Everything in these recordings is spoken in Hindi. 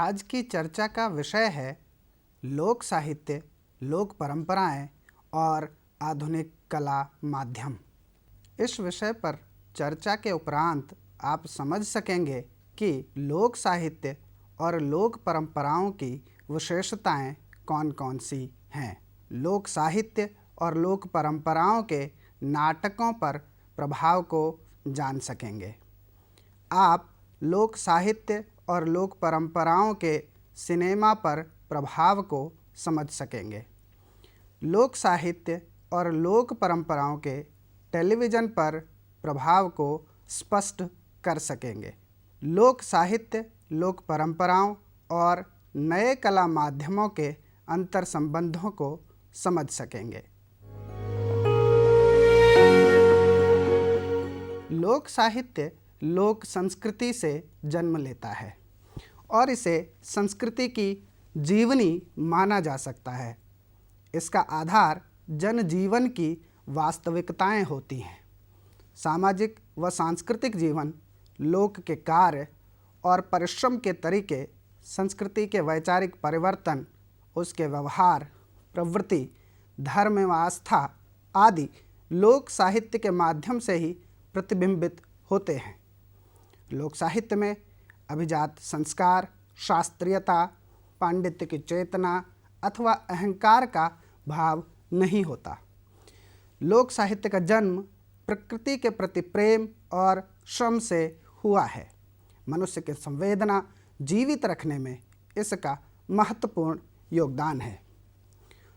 आज की चर्चा का विषय है लोक साहित्य, लोक परंपराएं और आधुनिक कला माध्यम। इस विषय पर चर्चा के उपरांत आप समझ सकेंगे कि लोक साहित्य और लोक परंपराओं की विशेषताएं कौन कौन सी हैं। लोक साहित्य और लोक परंपराओं के नाटकों पर प्रभाव को जान सकेंगे। आप लोक साहित्य और लोक परंपराओं के सिनेमा पर प्रभाव को समझ सकेंगे। लोक साहित्य और लोक परंपराओं के टेलीविज़न पर प्रभाव को स्पष्ट कर सकेंगे। लोक साहित्य, लोक परंपराओं और नए कला माध्यमों के अंतर संबंधों को समझ सकेंगे। लोक साहित्य लोक संस्कृति से जन्म लेता है और इसे संस्कृति की जीवनी माना जा सकता है। इसका आधार जनजीवन की वास्तविकताएं होती हैं। सामाजिक व सांस्कृतिक जीवन, लोक के कार्य और परिश्रम के तरीके, संस्कृति के वैचारिक परिवर्तन, उसके व्यवहार, प्रवृत्ति, धर्म एवं आस्था आदि लोक साहित्य के माध्यम से ही प्रतिबिंबित होते हैं। लोक साहित्य में अभिजात संस्कार, शास्त्रीयता, पांडित्य की चेतना अथवा अहंकार का भाव नहीं होता। लोक साहित्य का जन्म प्रकृति के प्रति प्रेम और श्रम से हुआ है। मनुष्य की संवेदना जीवित रखने में इसका महत्वपूर्ण योगदान है।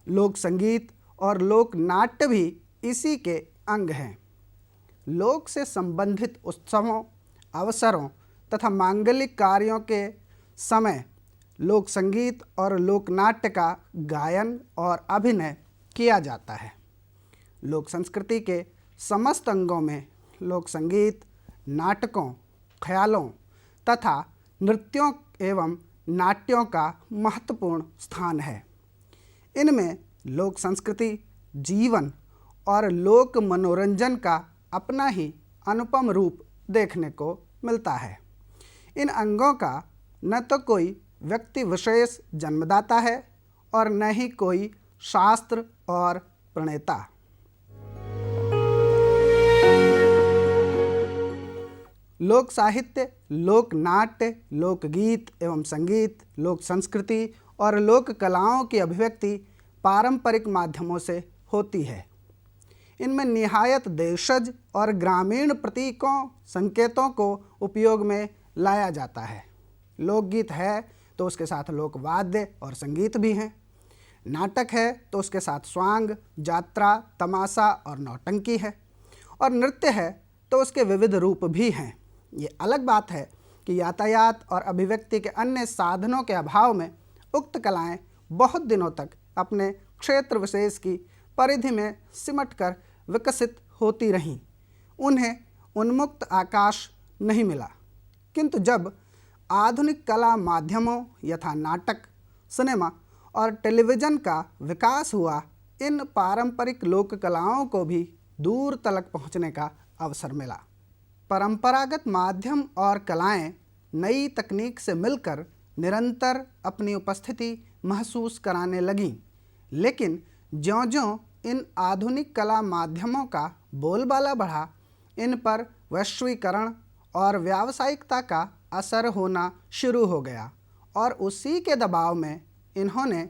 लोक संगीत और लोक नाट्य भी इसी के अंग हैं। लोक से संबंधित उत्सवों, अवसरों तथा मांगलिक कार्यों के समय लोक संगीत और लोक नाट्य का गायन और अभिनय किया जाता है। लोक संस्कृति के समस्त अंगों में लोक संगीत, नाटकों, ख्यालों तथा नृत्यों एवं नाट्यों का महत्वपूर्ण स्थान है। इनमें लोक संस्कृति, जीवन और लोक मनोरंजन का अपना ही अनुपम रूप देखने को मिलता है। इन अंगों का न तो कोई व्यक्ति विशेष जन्मदाता है और न ही कोई शास्त्र और प्रणेता। लोक साहित्य, लोक नाट्य, लोकगीत एवं संगीत, लोक संस्कृति और लोक कलाओं की अभिव्यक्ति पारंपरिक माध्यमों से होती है। इनमें निहायत देशज और ग्रामीण प्रतीकों, संकेतों को उपयोग में लाया जाता है। लोकगीत है तो उसके साथ लोक वाद्य और संगीत भी हैं। नाटक है तो उसके साथ स्वांग, जात्रा, तमाशा और नौटंकी है। और नृत्य है तो उसके विविध रूप भी हैं। ये अलग बात है कि यातायात और अभिव्यक्ति के अन्य साधनों के अभाव में उक्त कलाएं बहुत दिनों तक अपने क्षेत्र विशेष की परिधि में सिमटकर विकसित होती रहीं। उन्हें उन्मुक्त आकाश नहीं मिला। किंतु जब आधुनिक कला माध्यमों यथा नाटक, सिनेमा और टेलीविज़न का विकास हुआ, इन पारंपरिक लोक कलाओं को भी दूर तलक पहुंचने का अवसर मिला। परंपरागत माध्यम और कलाएं नई तकनीक से मिलकर निरंतर अपनी उपस्थिति महसूस कराने लगीं। लेकिन ज्यों-ज्यों इन आधुनिक कला माध्यमों का बोलबाला बढ़ा, इन पर वैश्वीकरण और व्यावसायिकता का असर होना शुरू हो गया और उसी के दबाव में इन्होंने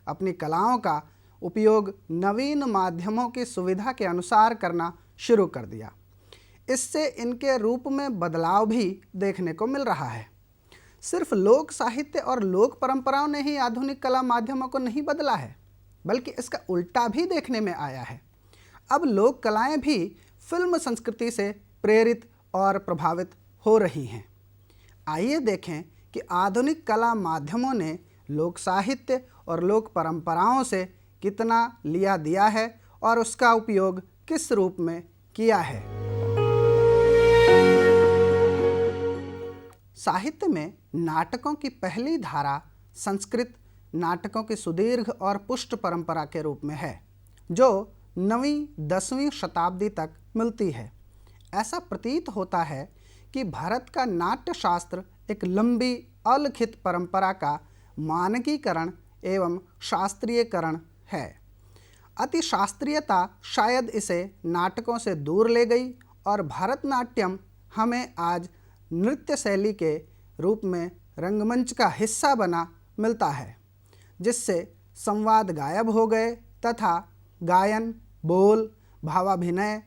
अपनी कलाओं का उपयोग नवीन माध्यमों की सुविधा के अनुसार करना शुरू कर दिया। इससे इनके रूप में बदलाव भी देखने को मिल रहा है। सिर्फ लोक साहित्य और लोक परंपराओं ने ही आधुनिक कला माध्यमों को नहीं बदला है, बल्कि इसका उल्टा भी देखने में आया है। अब लोक कलाएं भी फिल्म संस्कृति से प्रेरित और प्रभावित हो रही हैं। आइए देखें कि आधुनिक कला माध्यमों ने लोक साहित्य और लोक परंपराओं से कितना लिया दिया है और उसका उपयोग किस रूप में किया है। साहित्य में नाटकों की पहली धारा संस्कृत नाटकों की सुदीर्घ और पुष्ट परंपरा के रूप में है, जो 9वीं-10वीं शताब्दी तक मिलती है। ऐसा प्रतीत होता है कि भारत का नाट्य शास्त्र एक लंबी अलिखित परंपरा का मानकीकरण एवं शास्त्रीयकरण है। अति शास्त्रीयता शायद इसे नाटकों से दूर ले गई और भरतनाट्यम हमें आज नृत्य शैली के रूप में रंगमंच का हिस्सा बना मिलता है, जिससे संवाद गायब हो गए तथा गायन, बोल, भावाभिनय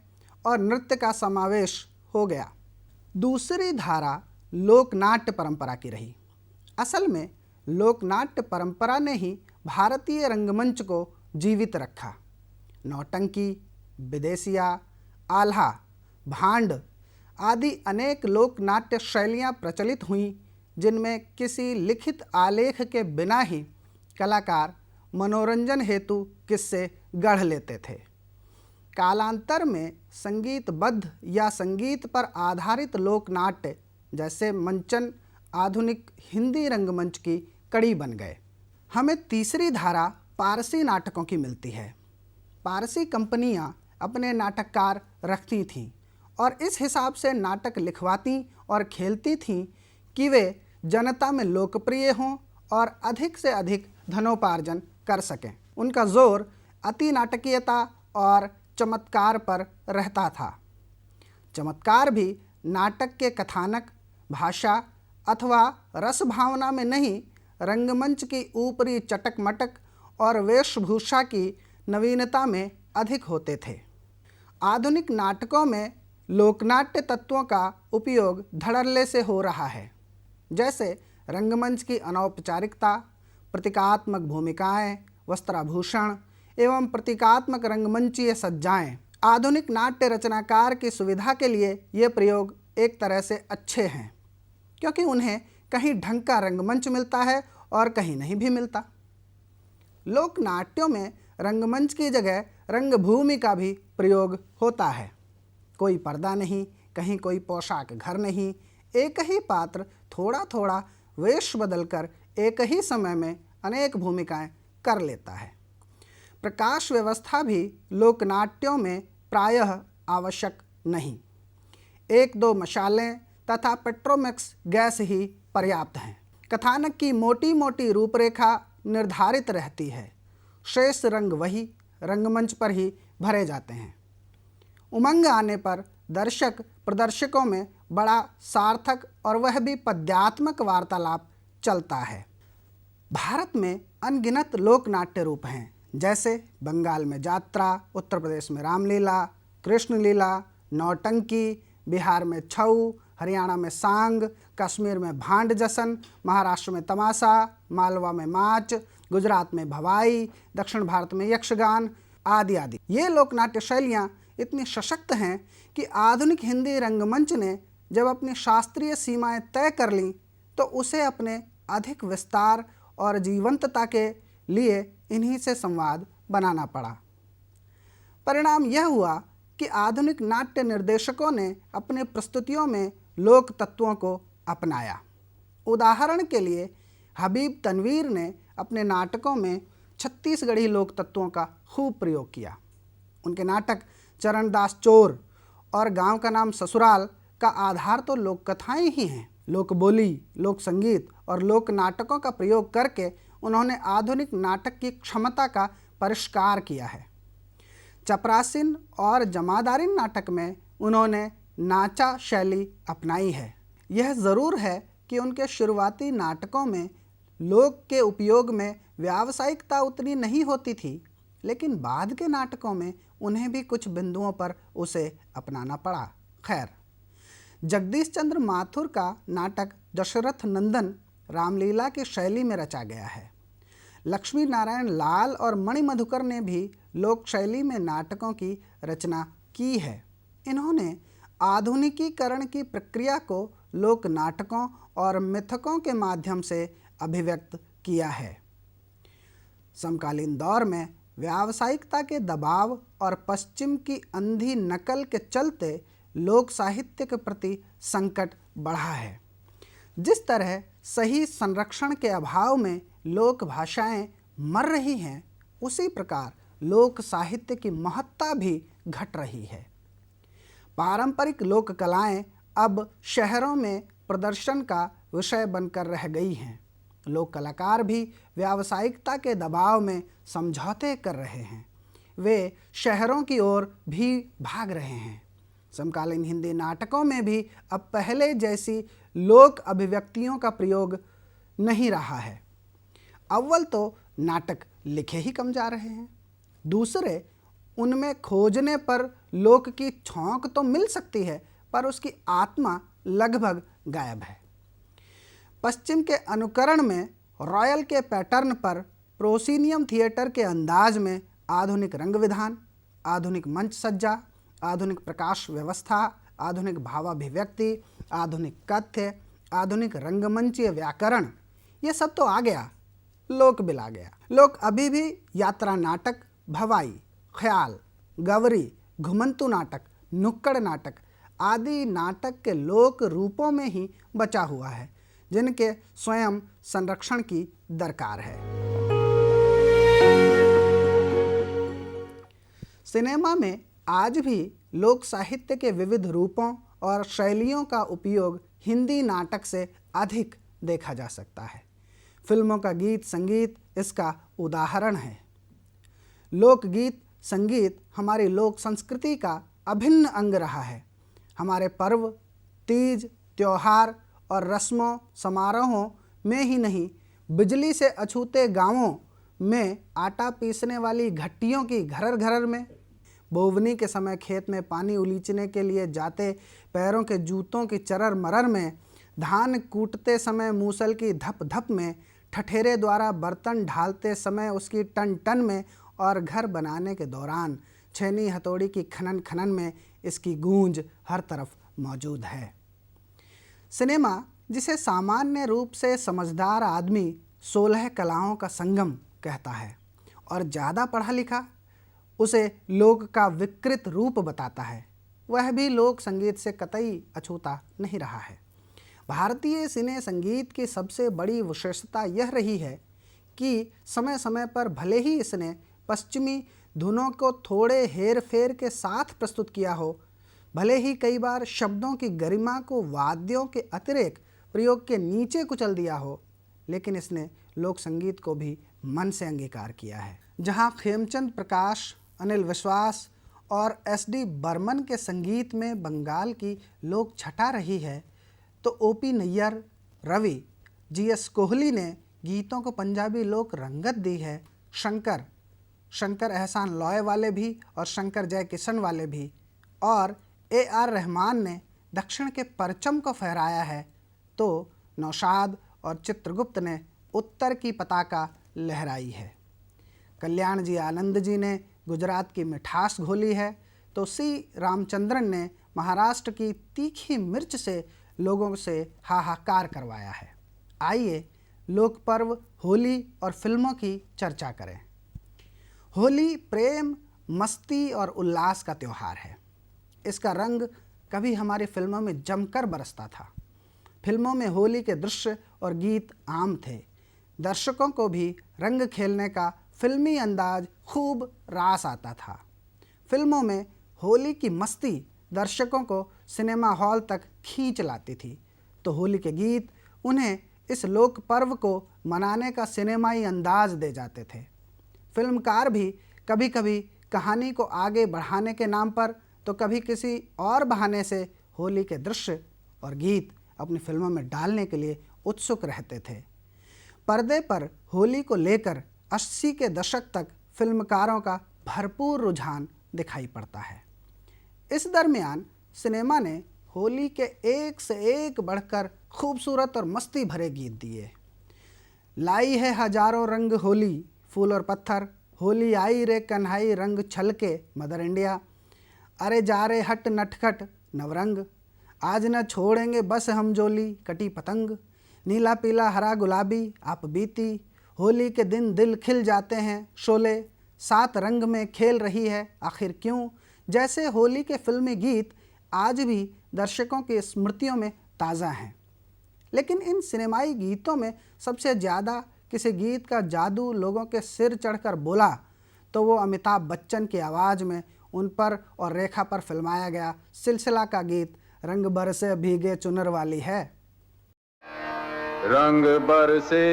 और नृत्य का समावेश हो गया। दूसरी धारा लोकनाट्य परंपरा की रही। असल में लोकनाट्य परंपरा ने ही भारतीय रंगमंच को जीवित रखा। नौटंकी, विदेशिया, आल्हा, भांड आदि अनेक लोकनाट्य शैलियाँ प्रचलित हुईं, जिनमें किसी लिखित आलेख के बिना ही कलाकार मनोरंजन हेतु किस्से गढ़ लेते थे। कालांतर में संगीतबद्ध या संगीत पर आधारित लोकनाट्य जैसे मंचन आधुनिक हिंदी रंगमंच की कड़ी बन गए। हमें तीसरी धारा पारसी नाटकों की मिलती है। पारसी कंपनियां अपने नाटककार रखती थीं और इस हिसाब से नाटक लिखवाती और खेलती थीं कि वे जनता में लोकप्रिय हों और अधिक से अधिक धनोपार्जन कर सकें। उनका जोर अति नाटकीयता और चमत्कार पर रहता था। चमत्कार भी नाटक के कथानक, भाषा अथवा रस भावना में नहीं, रंगमंच की ऊपरी चटक मटक और वेशभूषा की नवीनता में अधिक होते थे। आधुनिक नाटकों में लोकनाट्य तत्वों का उपयोग धड़ल्ले से हो रहा है, जैसे रंगमंच की अनौपचारिकता, प्रतीकात्मक भूमिकाएं, वस्त्राभूषण एवं प्रतीकात्मक रंगमंचीय सज्जाएं। आधुनिक नाट्य रचनाकार की सुविधा के लिए ये प्रयोग एक तरह से अच्छे हैं, क्योंकि उन्हें कहीं ढंग का रंगमंच मिलता है और कहीं नहीं भी मिलता। लोक नाट्यों में रंगमंच की जगह रंगभूमि का भी प्रयोग होता है। कोई पर्दा नहीं, कहीं कोई पोशाक घर नहीं, एक ही पात्र थोड़ा थोड़ा वेश बदलकर एक ही समय में अनेक भूमिकाएं कर लेता है। प्रकाश व्यवस्था भी लोकनाट्यों में प्रायः आवश्यक नहीं। एक दो मशालें तथा पेट्रोमैक्स गैस ही पर्याप्त हैं। कथानक की मोटी मोटी रूपरेखा निर्धारित रहती है। शेष रंग वही रंगमंच पर ही भरे जाते हैं। उमंग आने पर दर्शक प्रदर्शकों में बड़ा सार्थक और वह भी पद्यात्मक वार्तालाप चलता है। भारत में अनगिनत लोक नाट्य रूप हैं, जैसे बंगाल में जात्रा, उत्तर प्रदेश में रामलीला, कृष्णलीला, नौटंकी, बिहार में छऊ, हरियाणा में सांग, कश्मीर में भांड जसन, महाराष्ट्र में तमाशा, मालवा में माच, गुजरात में भवाई, दक्षिण भारत में यक्षगान आदि आदि। ये लोकनाट्य शैलियाँ इतनी सशक्त हैं कि आधुनिक हिंदी रंगमंच ने जब अपनी शास्त्रीय सीमाएं तय कर लीं तो उसे अपने अधिक विस्तार और जीवंतता के लिए इन्हीं से संवाद बनाना पड़ा। परिणाम यह हुआ कि आधुनिक नाट्य निर्देशकों ने अपने प्रस्तुतियों में लोक तत्वों को अपनाया। उदाहरण के लिए हबीब तनवीर ने अपने नाटकों में छत्तीसगढ़ी लोक तत्वों का खूब प्रयोग किया। उनके नाटक चरणदास चोर और गांव का नाम ससुराल का आधार तो लोक कथाएं ही हैं। लोक बोली, लोक संगीत और लोक नाटकों का प्रयोग करके उन्होंने आधुनिक नाटक की क्षमता का परिष्कार किया है। चपरासीन और जमादारिन नाटक में उन्होंने नाचा शैली अपनाई है। यह ज़रूर है कि उनके शुरुआती नाटकों में लोक के उपयोग में व्यावसायिकता उतनी नहीं होती थी, लेकिन बाद के नाटकों में उन्हें भी कुछ बिंदुओं पर उसे अपनाना पड़ा। खैर, जगदीश चंद्र माथुर का नाटक दशरथ नंदन रामलीला की शैली में रचा गया है। लक्ष्मी नारायण लाल और मणि मधुकर ने भी लोक शैली में नाटकों की रचना की है। इन्होंने आधुनिकीकरण की प्रक्रिया को लोक नाटकों और मिथकों के माध्यम से अभिव्यक्त किया है। समकालीन दौर में व्यावसायिकता के दबाव और पश्चिम की अंधी नकल के चलते लोक साहित्य के प्रति संकट बढ़ा है। जिस तरह सही संरक्षण के अभाव में लोक भाषाएं मर रही हैं, उसी प्रकार लोक साहित्य की महत्ता भी घट रही है। पारंपरिक लोक कलाएं अब शहरों में प्रदर्शन का विषय बनकर रह गई हैं। लोक कलाकार भी व्यावसायिकता के दबाव में समझौते कर रहे हैं। वे शहरों की ओर भी भाग रहे हैं। समकालीन हिंदी नाटकों में भी अब पहले जैसी लोक अभिव्यक्तियों का प्रयोग नहीं रहा है। अव्वल तो नाटक लिखे ही कम जा रहे हैं, दूसरे उनमें खोजने पर लोक की छौंक तो मिल सकती है पर उसकी आत्मा लगभग गायब है। पश्चिम के अनुकरण में रॉयल के पैटर्न पर प्रोसीनियम थिएटर के अंदाज में आधुनिक रंग विधान, आधुनिक मंच सज्जा, आधुनिक प्रकाश व्यवस्था, आधुनिक भावाभिव्यक्ति, आधुनिक कथ्य, आधुनिक रंगमंचीय व्याकरण, ये सब तो आ गया, लोक बिला गया। लोक अभी भी यात्रा नाटक, भवाई, ख्याल, गवरी, घुमंतु नाटक, नुक्कड़ नाटक आदि नाटक के लोक रूपों में ही बचा हुआ है, जिनके स्वयं संरक्षण की दरकार है। सिनेमा में आज भी लोक साहित्य के विविध रूपों और शैलियों का उपयोग हिंदी नाटक से अधिक देखा जा सकता है। फिल्मों का गीत संगीत इसका उदाहरण है। लोकगीत संगीत हमारी लोक संस्कृति का अभिन्न अंग रहा है। हमारे पर्व, तीज, त्योहार और रस्मों समारोहों में ही नहीं, बिजली से अछूते गांवों में आटा पीसने वाली घट्टियों की घरर घरर में, बोवनी के समय खेत में पानी उलीचने के लिए जाते पैरों के जूतों की चरर मरर में, धान कूटते समय मूसल की धप धप में, ठठेरे द्वारा बर्तन ढालते समय उसकी टन टन में और घर बनाने के दौरान छेनी हथौड़ी की खनन खनन में इसकी गूंज हर तरफ मौजूद है। सिनेमा, जिसे सामान्य रूप से समझदार आदमी 16 कलाओं का संगम कहता है और ज़्यादा पढ़ा लिखा उसे लोक का विकृत रूप बताता है, वह भी लोक संगीत से कतई अछूता नहीं रहा है। भारतीय सिने संगीत की सबसे बड़ी विशेषता यह रही है कि समय समय पर भले ही इसने पश्चिमी धुनों को थोड़े हेर फेर के साथ प्रस्तुत किया हो, भले ही कई बार शब्दों की गरिमा को वाद्यों के अतिरिक्त प्रयोग के नीचे कुचल दिया हो, लेकिन इसने लोक संगीत को भी मन से अंगीकार किया है। जहाँ खेमचंद प्रकाश, अनिल विश्वास और एस.डी. बर्मन के संगीत में बंगाल की लोक छटा रही है, तो ओ.पी. नैयर, रवि, जी.एस. कोहली ने गीतों को पंजाबी लोक रंगत दी है। शंकर एहसान लॉय वाले भी और शंकर जयकिशन वाले भी, और ए.आर. रहमान ने दक्षिण के परचम को फहराया है, तो नौशाद और चित्रगुप्त ने उत्तर की पताका लहराई है। कल्याण जी आनंद जी ने गुजरात की मिठास घोली है, तो सी रामचंद्रन ने महाराष्ट्र की तीखी मिर्च से लोगों से हाहाकार करवाया है। आइए लोक पर्व होली और फिल्मों की चर्चा करें। होली प्रेम, मस्ती और उल्लास का त्यौहार है। इसका रंग कभी हमारी फिल्मों में जमकर बरसता था। फिल्मों में होली के दृश्य और गीत आम थे। दर्शकों को भी रंग खेलने का फिल्मी अंदाज खूब रास आता था। फिल्मों में होली की मस्ती दर्शकों को सिनेमा हॉल तक खींच लाती थी, तो होली के गीत उन्हें इस लोक पर्व को मनाने का सिनेमाई अंदाज दे जाते थे। फिल्मकार भी कभी कभी कहानी को आगे बढ़ाने के नाम पर, तो कभी किसी और बहाने से होली के दृश्य और गीत अपनी फिल्मों में डालने के लिए उत्सुक रहते थे। पर्दे पर होली को लेकर 80 के दशक तक फिल्मकारों का भरपूर रुझान दिखाई पड़ता है। इस दरमियान सिनेमा ने होली के एक से एक बढ़कर खूबसूरत और मस्ती भरे गीत दिए। लाई है हजारों रंग होली, फूल और पत्थर, होली आई रे कन्हाई रंग छलके मदर इंडिया, अरे जा रे हट नटखट नवरंग, आज न छोड़ेंगे बस हम जोली कटी पतंग, नीला पीला हरा गुलाबी आप बीती, होली के दिन दिल खिल जाते हैं शोले, सात रंग में खेल रही है आखिर क्यों, जैसे होली के फिल्मी गीत आज भी दर्शकों की स्मृतियों में ताज़ा हैं। लेकिन इन सिनेमाई गीतों में सबसे ज़्यादा किसी गीत का जादू लोगों के सिर चढ़कर बोला, तो वो अमिताभ बच्चन की आवाज़ में उन पर और रेखा पर फिल्माया गया सिलसिला का गीत रंग बरसे भीगे चुनर वाली है। रंग बरसे,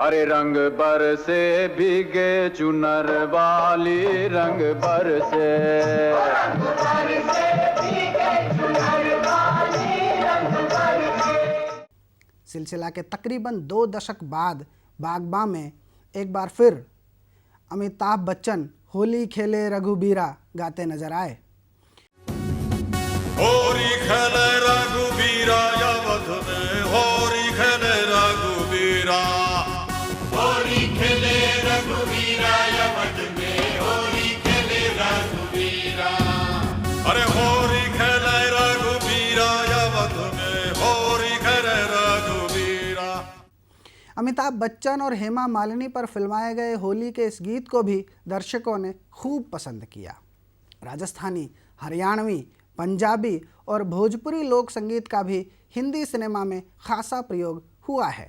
अरे रंग बरसे भीगे चुनर वाली, रंग बरसे, रंग बरसे भीगे चुनर वाली, रंग बरसे। सिलसिला के तकरीबन 2 दशक बाद बागबां में एक बार फिर अमिताभ बच्चन होली खेले रघुबीरा गाते नजर आए। होली खेले रघुबीरा अवध में, होली खेले रघुबीरा, होली खेले रघुबीरा अवध में, होली खेले रघुबीरा, अरे होली खेले रघुबीरा अवध में, होली खेले रघुबीरा। अमिताभ बच्चन और हेमा मालिनी पर फिल्माए गए होली के इस गीत को भी दर्शकों ने खूब पसंद किया। राजस्थानी, हरियाणवी, पंजाबी और भोजपुरी लोक संगीत का भी हिंदी सिनेमा में खासा प्रयोग हुआ है।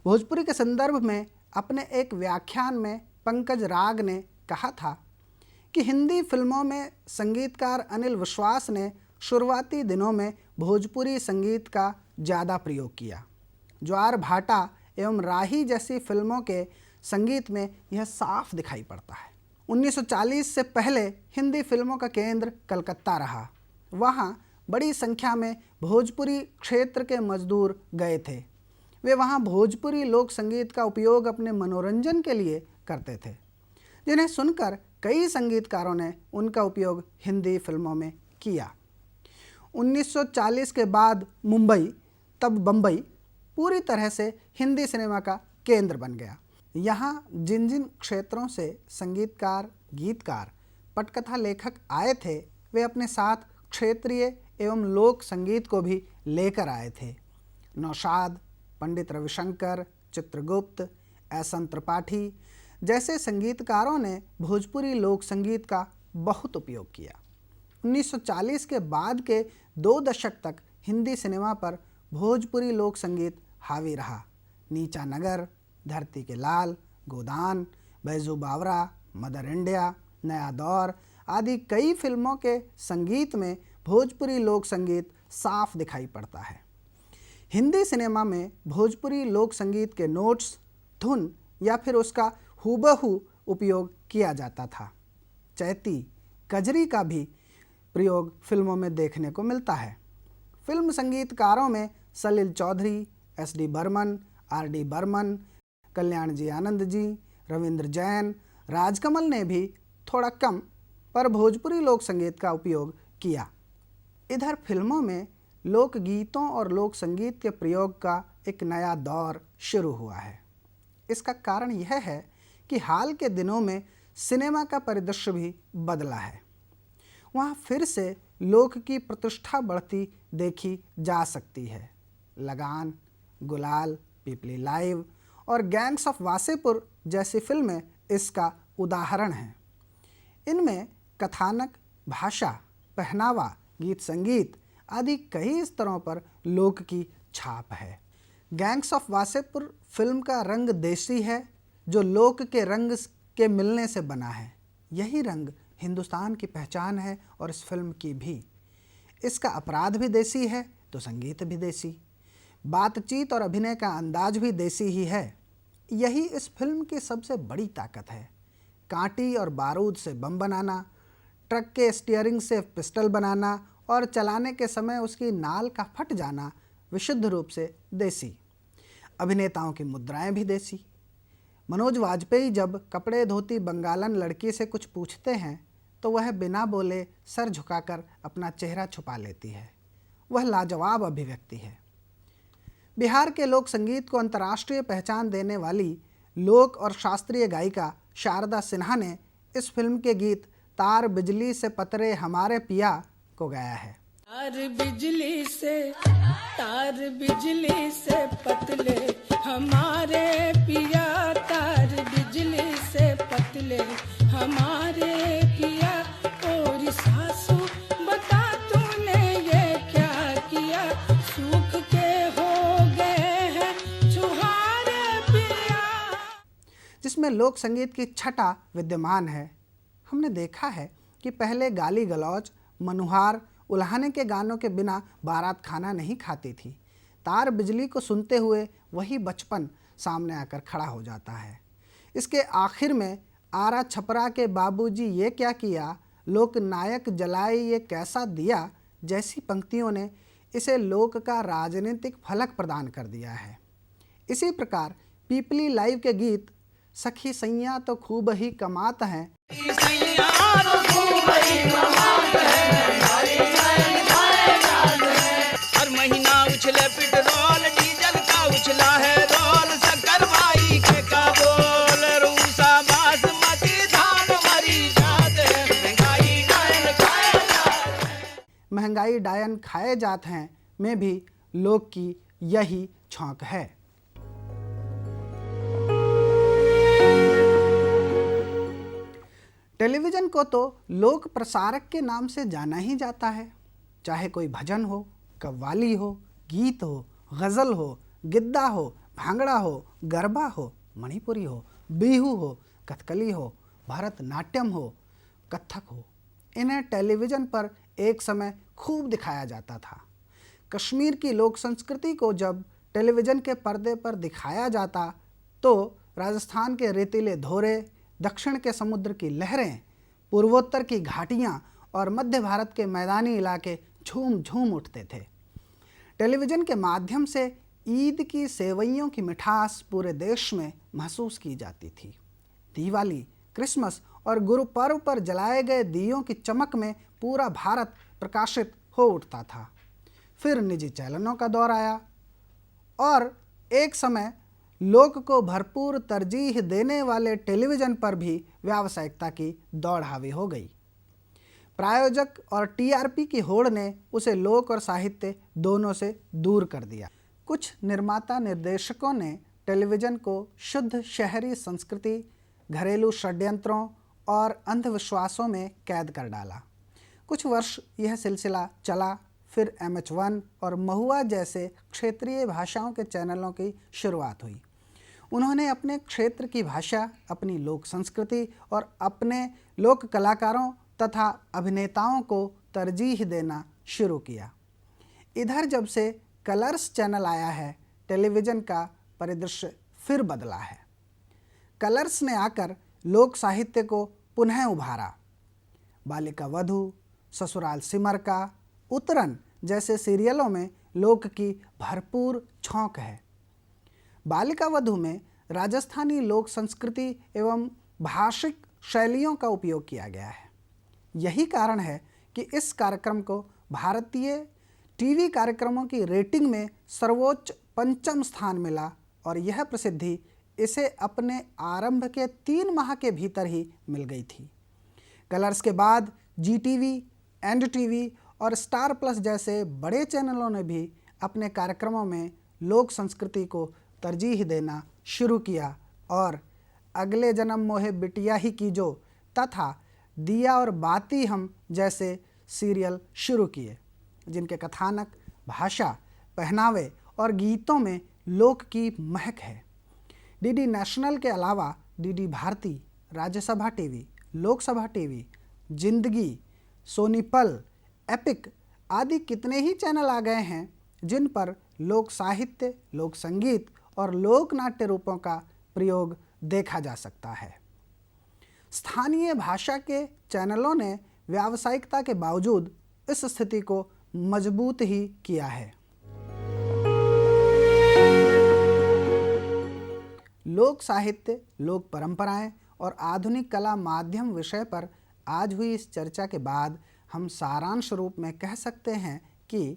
भोजपुरी के संदर्भ में अपने एक व्याख्यान में पंकज राग ने कहा था कि हिंदी फिल्मों में संगीतकार अनिल विश्वास ने शुरुआती दिनों में भोजपुरी संगीत का ज़्यादा प्रयोग किया। ज्वार भाटा एवं राही जैसी फिल्मों के संगीत में यह साफ दिखाई पड़ता है। 1940 से पहले हिंदी फिल्मों का केंद्र कलकत्ता रहा। वहाँ बड़ी संख्या में भोजपुरी क्षेत्र के मजदूर गए थे। वे वहाँ भोजपुरी लोक संगीत का उपयोग अपने मनोरंजन के लिए करते थे, जिन्हें सुनकर कई संगीतकारों ने उनका उपयोग हिंदी फिल्मों में किया। 1940 के बाद मुंबई, तब बम्बई पूरी तरह से हिंदी सिनेमा का केंद्र बन गया। यहाँ जिन जिन क्षेत्रों से संगीतकार, गीतकार, पटकथा लेखक आए थे, वे अपने साथ क्षेत्रीय एवं लोक संगीत को भी लेकर आए थे। नौशाद, पंडित रविशंकर, चित्रगुप्त, एस.एन. त्रिपाठी जैसे संगीतकारों ने भोजपुरी लोक संगीत का बहुत उपयोग किया। 1940 के बाद के 2 दशक तक हिंदी सिनेमा पर भोजपुरी लोक संगीत हावी रहा। नीचा नगर, धरती के लाल, गोदान, बैजू बावरा, मदर इंडिया, नया दौर आदि कई फिल्मों के संगीत में भोजपुरी लोक संगीत साफ दिखाई पड़ता है। हिंदी सिनेमा में भोजपुरी लोक संगीत के नोट्स, धुन या फिर उसका हूबहू उपयोग किया जाता था। चैती, कजरी का भी प्रयोग फिल्मों में देखने को मिलता है। फिल्म संगीतकारों में सलिल चौधरी, एस.डी. बर्मन, आर.डी. बर्मन, कल्याण जी आनंद जी, रविंद्र जैन, राजकमल ने भी थोड़ा कम पर भोजपुरी लोक संगीत का उपयोग किया। इधर फिल्मों में लोकगीतों और लोक संगीत के प्रयोग का एक नया दौर शुरू हुआ है। इसका कारण यह है कि हाल के दिनों में सिनेमा का परिदृश्य भी बदला है। वहाँ फिर से लोक की प्रतिष्ठा बढ़ती देखी जा सकती है। लगान, गुलाल, पीपली लाइव और गैंग्स ऑफ वासेपुर जैसी फिल्में इसका उदाहरण हैं। इनमें कथानक, भाषा, पहनावा, गीत संगीत आदि कई स्तरों पर लोक की छाप है। गैंग्स ऑफ वासेपुर फिल्म का रंग देसी है, जो लोक के रंग के मिलने से बना है। यही रंग हिंदुस्तान की पहचान है और इस फिल्म की भी। इसका अपराध भी देसी है तो संगीत भी देसी, बातचीत और अभिनय का अंदाज भी देसी ही है। यही इस फिल्म की सबसे बड़ी ताकत है। कांटी और बारूद से बम बनाना, ट्रक के स्टीयरिंग से पिस्टल बनाना और चलाने के समय उसकी नाल का फट जाना विशुद्ध रूप से देसी। अभिनेताओं की मुद्राएं भी देसी। मनोज वाजपेयी जब कपड़े धोती बंगालन लड़की से कुछ पूछते हैं तो वह बिना बोले सर झुकाकर अपना चेहरा छुपा लेती है। वह लाजवाब अभिव्यक्ति है। बिहार के लोक संगीत को अंतर्राष्ट्रीय पहचान देने वाली लोक और शास्त्रीय गायिका शारदा सिन्हा ने इस फिल्म के गीत तार बिजली से पतरे हमारे पिया को गाया है। तार बिजली से पतले हमारे पिया, तार बिजली से पतले हमारे पिया। और सासू बता तूने ये क्या किया, सूख के हो गए हैं छुहारे पिया। जिसमें लोक संगीत की छटा विद्यमान है। हमने देखा है कि पहले गाली गलौज, मनुहार, उल्हाने के गानों के बिना बारात खाना नहीं खाती थी। तार बिजली को सुनते हुए वही बचपन सामने आकर खड़ा हो जाता है। इसके आखिर में आरा छपरा के बाबूजी ये क्या किया, लोक नायक जलाए ये कैसा दिया जैसी पंक्तियों ने इसे लोक का राजनीतिक फलक प्रदान कर दिया है। इसी प्रकार पीपली लाइव के गीत सखी सैया तो खूब ही कमात हैं हर महीना उछले पेट्रोल डीजल का उछला है रोल शक्कर भाई के का बोल रूसा बासमती धान मरी जात है महंगाई डायन खाए जात हैं में भी लोक की यही छौंक है। टेलीविज़न को तो लोक प्रसारक के नाम से जाना ही जाता है। चाहे कोई भजन हो, कव्वाली हो, गीत हो, गज़ल हो, गिद्दा हो, भांगड़ा हो, गरबा हो, मणिपुरी हो, बिहू हो, कथकली हो, भरतनाट्यम हो, कथक हो, इन्हें टेलीविज़न पर एक समय खूब दिखाया जाता था। कश्मीर की लोक संस्कृति को जब टेलीविज़न के पर्दे पर दिखाया जाता तो राजस्थान के रेतीले धोरे, दक्षिण के समुद्र की लहरें, पूर्वोत्तर की घाटियाँ और मध्य भारत के मैदानी इलाके झूम झूम उठते थे। टेलीविज़न के माध्यम से ईद की सेवइयों की मिठास पूरे देश में महसूस की जाती थी। दिवाली, क्रिसमस और गुरु पर्व पर जलाए गए दियों की चमक में पूरा भारत प्रकाशित हो उठता था। फिर निजी चैनलों का दौर आया और एक समय लोक को भरपूर तरजीह देने वाले टेलीविज़न पर भी व्यावसायिकता की दौड़ हावी हो गई। प्रायोजक और टीआरपी की होड़ ने उसे लोक और साहित्य दोनों से दूर कर दिया। कुछ निर्माता निर्देशकों ने टेलीविज़न को शुद्ध शहरी संस्कृति, घरेलू षड्यंत्रों और अंधविश्वासों में कैद कर डाला। कुछ वर्ष यह सिलसिला चला, फिर MH1 और महुआ जैसे क्षेत्रीय भाषाओं के चैनलों की शुरुआत हुई। उन्होंने अपने क्षेत्र की भाषा, अपनी लोक संस्कृति और अपने लोक कलाकारों तथा अभिनेताओं को तरजीह देना शुरू किया। इधर जब से कलर्स चैनल आया है, टेलीविज़न का परिदृश्य फिर बदला है। कलर्स ने आकर लोक साहित्य को पुनः उभारा। बालिका वधू, ससुराल सिमर का, उतरन जैसे सीरियलों में लोक की भरपूर छौंक है। बालिका वधू में राजस्थानी लोक संस्कृति एवं भाषिक शैलियों का उपयोग किया गया है। यही कारण है कि इस कार्यक्रम को भारतीय टीवी कार्यक्रमों की रेटिंग में सर्वोच्च 5वां स्थान मिला और यह प्रसिद्धि इसे अपने आरंभ के 3 माह के भीतर ही मिल गई थी। कलर्स के बाद GTV, NDTV और स्टार प्लस जैसे बड़े चैनलों ने भी अपने कार्यक्रमों में लोक संस्कृति को तरजीह देना शुरू किया और अगले जन्म मोहे बिटिया ही कीजो तथा दिया और बाती हम जैसे सीरियल शुरू किए, जिनके कथानक, भाषा, पहनावे और गीतों में लोक की महक है। DD नेशनल के अलावा DD Bharati, Rajya Sabha TV, Lok Sabha TV, Zindagi, Sony Pal, epic आदि कितने ही चैनल आ गए हैं जिन पर लोक साहित्य, लोक संगीत और लोक नाट्य रूपों का प्रयोग देखा जा सकता है। स्थानीय भाषा के चैनलों ने व्यावसायिकता के बावजूद इस स्थिति को मजबूत ही किया है। लोक साहित्य, लोक परंपराएं और आधुनिक कला माध्यम विषय पर आज हुई इस चर्चा के बाद हम सारांश रूप में कह सकते हैं कि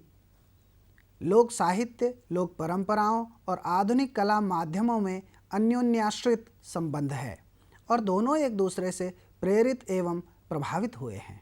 लोक साहित्य, लोक परंपराओं और आधुनिक कला माध्यमों में अन्योन्याश्रित संबंध है और दोनों एक दूसरे से प्रेरित एवं प्रभावित हुए हैं।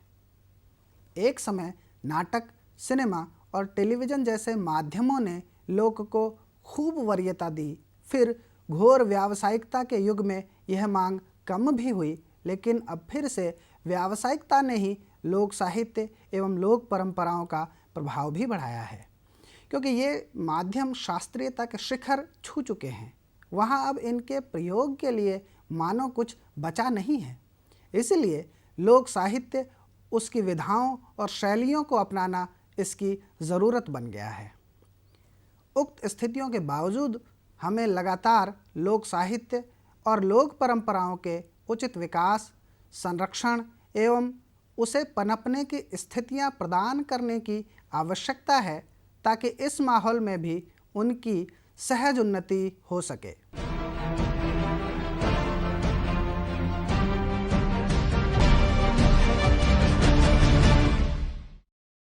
एक समय नाटक, सिनेमा और टेलीविज़न जैसे माध्यमों ने लोक को खूब वरीयता दी। फिर घोर व्यावसायिकता के युग में यह मांग कम भी हुई, लेकिन अब फिर से व्यावसायिकता ने ही लोक साहित्य एवं लोक परंपराओं का प्रभाव भी बढ़ाया है, क्योंकि ये माध्यम शास्त्रीयता के शिखर छू चुके हैं। वहाँ अब इनके प्रयोग के लिए मानो कुछ बचा नहीं है। इसलिए लोक साहित्य, उसकी विधाओं और शैलियों को अपनाना इसकी ज़रूरत बन गया है। उक्त स्थितियों के बावजूद हमें लगातार लोक साहित्य और लोक परंपराओं के उचित विकास, संरक्षण एवं उसे पनपने की स्थितियां प्रदान करने की आवश्यकता है ताकि इस माहौल में भी उनकी सहज उन्नति हो सके।